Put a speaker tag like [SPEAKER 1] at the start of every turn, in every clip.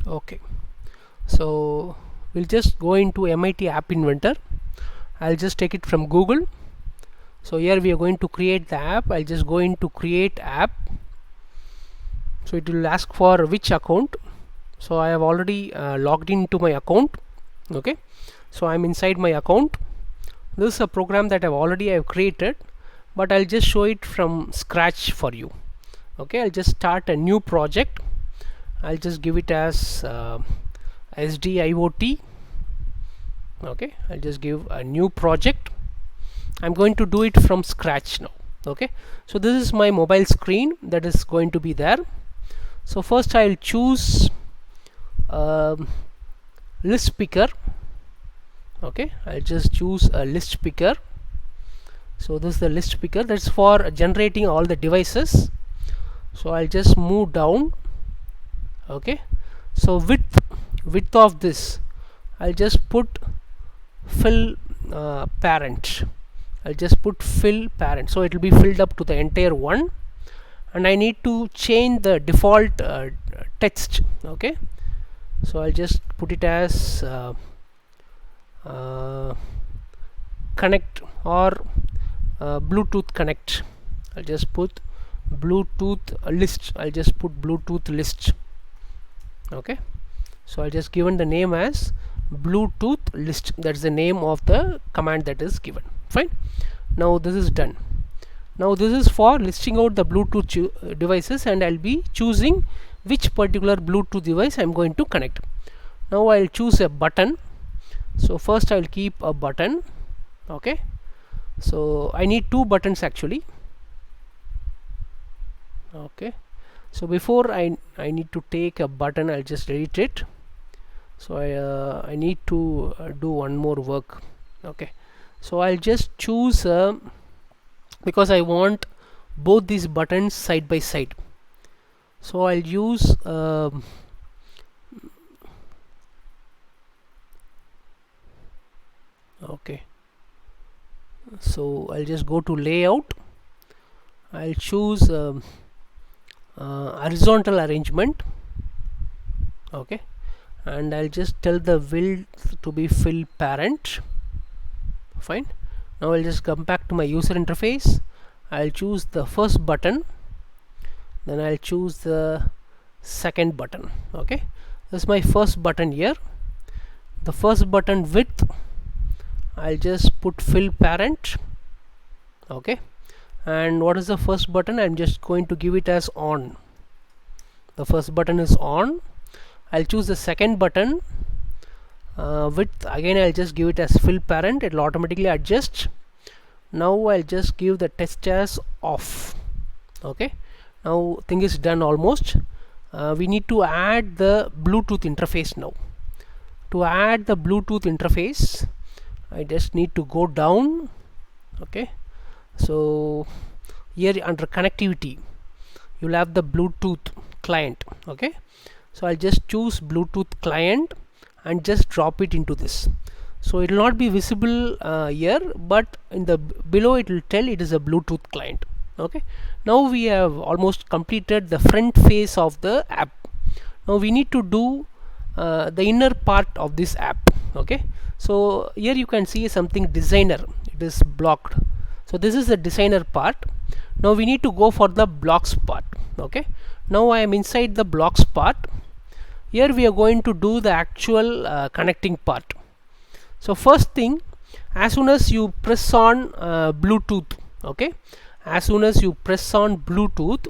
[SPEAKER 1] Okay, so we'll just go into MIT App Inventor. I'll just take it from Google. So here we are going to create the app. I'll just go into create app. So it will ask for which account. So I have already logged into my account. Okay, so I'm inside my account. This is a program that I've created, but I'll just show it from scratch for you. Okay, I'll just start a new project. I'll just give it as SDIoT. Okay, I'll just give a new project. I'm going to do it from scratch now. Okay, so this is my mobile screen that is going to be there. So first I'll choose list picker. Okay, I'll just choose a list picker. So this is the list picker, that's for generating all the devices. So I'll just move down. Okay, so width of this, I'll just put fill parent. I'll just put fill parent, so it will be filled up to the entire one. And I need to change the default text. Okay, so I'll just put it as connect or Bluetooth connect. I'll just put Bluetooth list. I'll just put Bluetooth list. Okay, so I'll just given the name as Bluetooth list. That's the name of the command that is given. Fine, now this is done. Now this is for listing out the Bluetooth devices, and I'll be choosing which particular Bluetooth device I'm going to connect. Now I'll choose a button. So first I'll keep a button. Okay, so I need two buttons actually. Okay, so before I need to take a button, I'll just edit it. So I need to do one more work. Okay, so I'll just choose because I want both these buttons side by side. So I'll use okay, so I'll just go to layout. I'll choose horizontal arrangement. Okay, and I'll just tell the width to be fill parent. Fine, now I'll just come back to my user interface. I'll choose the first button, then I'll choose the second button. Okay, this is my first button here. The first button width, I'll just put fill parent. Okay, and what is the first button? I'm just going to give it as on. The first button is on. I'll choose the second button width, again I'll just give it as fill parent. It will automatically adjust. Now I'll just give the test as off. Okay, now thing is done almost. We need to add the Bluetooth interface now. To add the Bluetooth interface, I just need to go down. Okay, so here under connectivity you'll have the Bluetooth client. Okay, so I'll just choose Bluetooth client and just drop it into this. So it will not be visible here, but in the below it will tell it is a Bluetooth client. Okay, now we have almost completed the front face of the app. Now we need to do the inner part of this app. Okay, so here you can see something designer, it is blocked. So this is the designer part. Now we need to go for the blocks part. Okay, now I am inside the blocks part. Here we are going to do the actual connecting part. So first thing, as soon as you press on Bluetooth, okay, as soon as you press on Bluetooth,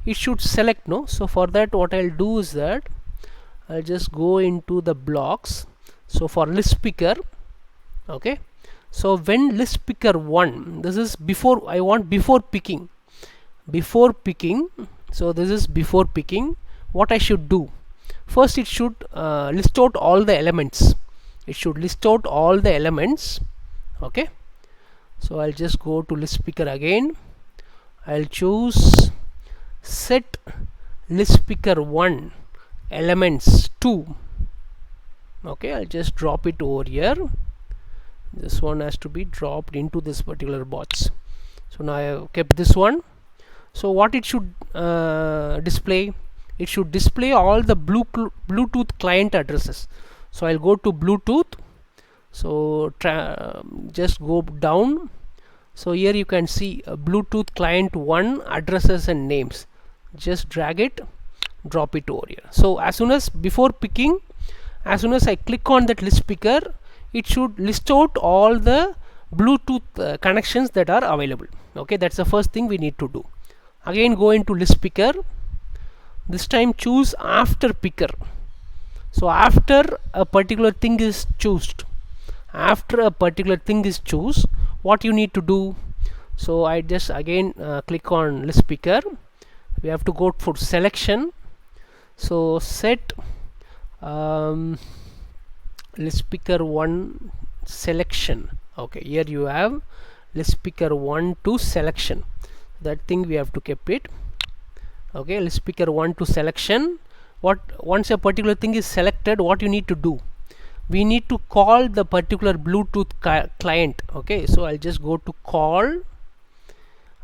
[SPEAKER 1] it should select, no. So for that what I'll do is that I'll just go into the blocks. So for list picker, okay, so when list picker 1, this is before, I want before picking. So this is before picking. What I should do, first it should list out all the elements. Okay, so I'll just go to list picker again. I'll choose set list picker 1 elements 2. Okay, I'll just drop it over here. This one has to be dropped into this particular box. So now I have kept this one. So what it should display, it should display all the Bluetooth client addresses. So I'll go to Bluetooth. So just go down. So here you can see Bluetooth client 1 addresses and names. Just drag it, drop it over here. So as soon as before picking, as soon as I click on that list picker, it should list out all the Bluetooth connections that are available. Okay, that's the first thing we need to do. Again, go into list picker. This time choose after picker. So after a particular thing is chosen, what you need to do. So I just again click on list picker. We have to go for selection. So set list picker 1 selection. Okay, here you have list picker 1 to selection. That thing we have to keep it. Okay, list picker 1 to selection. Once a particular thing is selected, what you need to do, we need to call the particular Bluetooth client. Okay, so I'll just go to call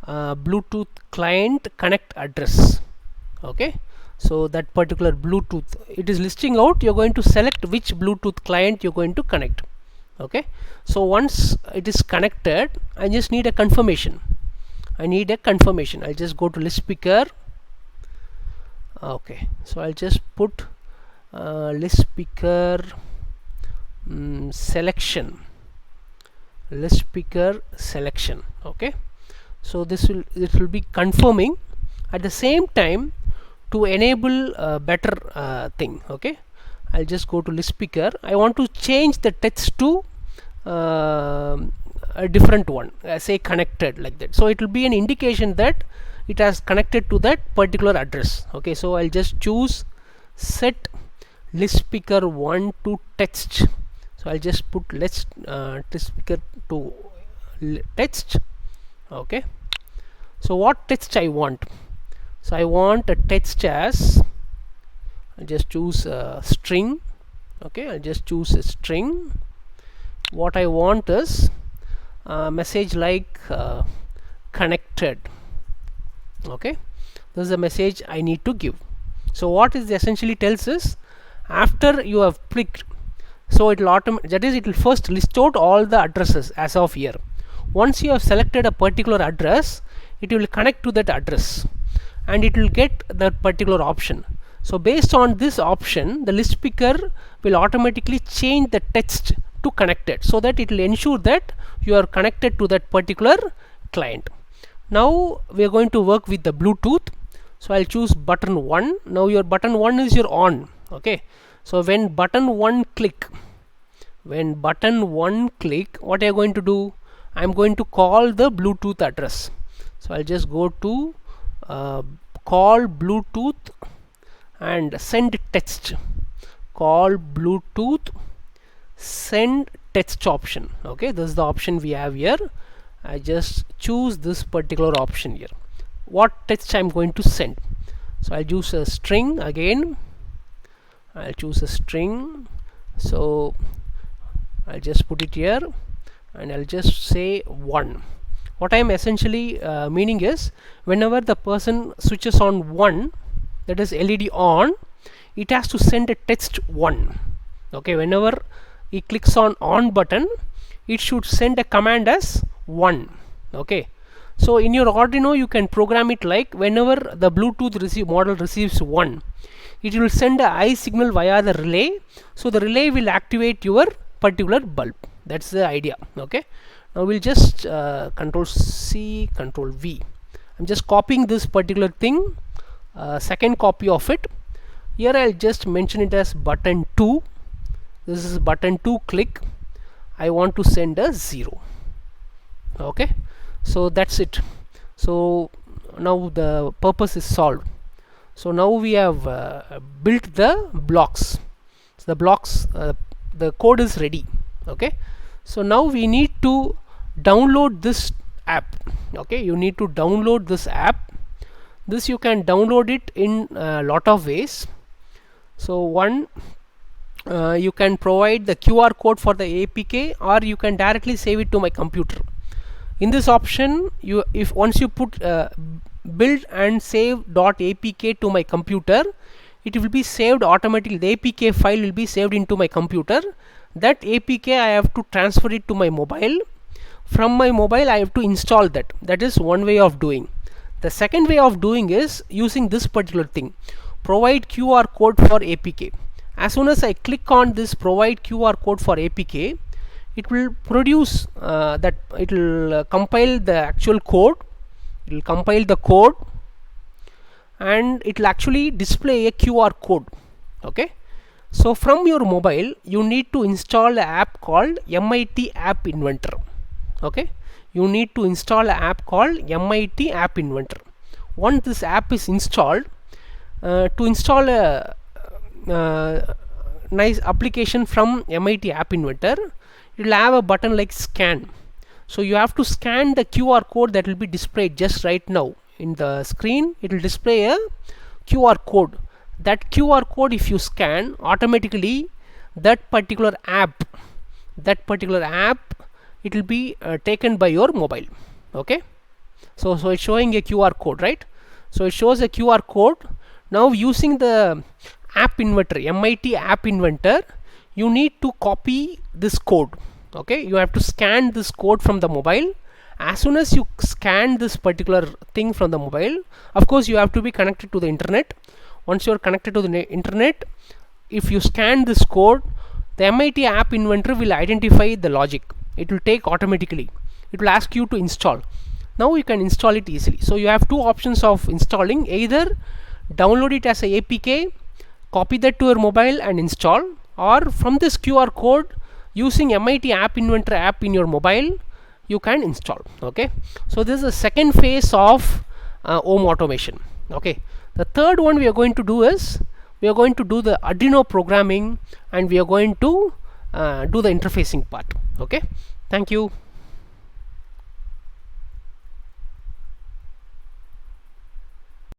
[SPEAKER 1] Bluetooth client connect address. Okay, so that particular Bluetooth, it is listing out. You're going to select which Bluetooth client you're going to connect. Okay, so once it is connected, I just need a confirmation. I'll just go to list picker. Okay, so I'll just put list picker selection. Okay, so it will be confirming. At the same time, to enable a better thing, okay, I'll just go to list picker. I want to change the text to a different one, say connected, like that. So it will be an indication that it has connected to that particular address. Okay, so I'll just choose set list picker 1 to text. So I'll just put list picker to text. Okay, so what text I want? So I want a text as, I'll just choose a string. Okay, I'll just choose a string. What I want is a message like connected. Okay, this is a message I need to give. So what is essentially tells is, after you have clicked, so it will first list out all the addresses as of here. Once you have selected a particular address, it will connect to that address and it will get that particular option. So based on this option, the list picker will automatically change the text to connected, so that it will ensure that you are connected to that particular client. Now we are going to work with the Bluetooth. So I'll choose button 1. Now your button 1 is your on. Okay, so when button 1 click, what are you going to do? I'm going to call the Bluetooth address. So I'll just go to call Bluetooth and send text. Call Bluetooth send text option. Okay, this is the option we have here. I just choose this particular option here. What text I'm going to send? So I'll use a string again. I'll choose a string. So I'll just put it here and I'll just say 1. What I'm essentially meaning is, whenever the person switches on 1, that is LED on, it has to send a text 1. Okay, whenever he clicks on button, it should send a command as 1. Okay, so in your Arduino you can program it like, whenever the Bluetooth model receives 1, it will send a I signal via the relay. So the relay will activate your particular bulb. That's the idea. Okay, now we'll just Control C, Control V. I'm just copying this particular thing, second copy of it. Here I'll just mention it as button 2. This is button 2 click. I want to send a 0. Okay, so that's it. So now the purpose is solved. So now we have built the blocks. So the code is ready. Okay, so now we need to download this app. Okay, you need to download this app. This you can download it in a lot of ways. So one, you can provide the QR code for the APK, or you can directly save it to my computer. In this option, once you put build and save .apk to my computer, it will be saved automatically. The APK file will be saved into my computer. That APK I have to transfer it to my mobile. From my mobile I have to install that. That is one way of doing. The second way of doing is using this particular thing, provide QR code for APK. As soon as I click on this provide QR code for APK, it will produce it will compile the actual code. It will compile the code and it will actually display a QR code. Okay, so from your mobile you need to install an app called MIT App Inventor. Okay, you need to install an app called MIT App Inventor. Once this app is installed, to install a nice application from MIT App Inventor, it will have a button like scan. So you have to scan the QR code that will be displayed just right now in the screen. It will display a QR code. That QR code, if you scan, automatically that particular app it will be taken by your mobile. Okay, so it's showing a QR code, right? So it shows a QR code. Now using the app inventor, MIT App Inventor, you need to copy this code. Okay, you have to scan this code from the mobile. As soon as you scan this particular thing from the mobile, of course you have to be connected to the internet. Once you are connected to the internet, if you scan this code, the MIT App Inventor will identify the logic. It will take automatically. It will ask you to install. Now you can install it easily. So you have two options of installing: either download it as a APK, copy that to your mobile and install, or from this QR code using MIT App Inventor app in your mobile you can install. Okay, so this is the second phase of home automation. Okay, the third one we are going to do is we are going to do the Arduino programming and we are going to do the interfacing part. Okay, thank you.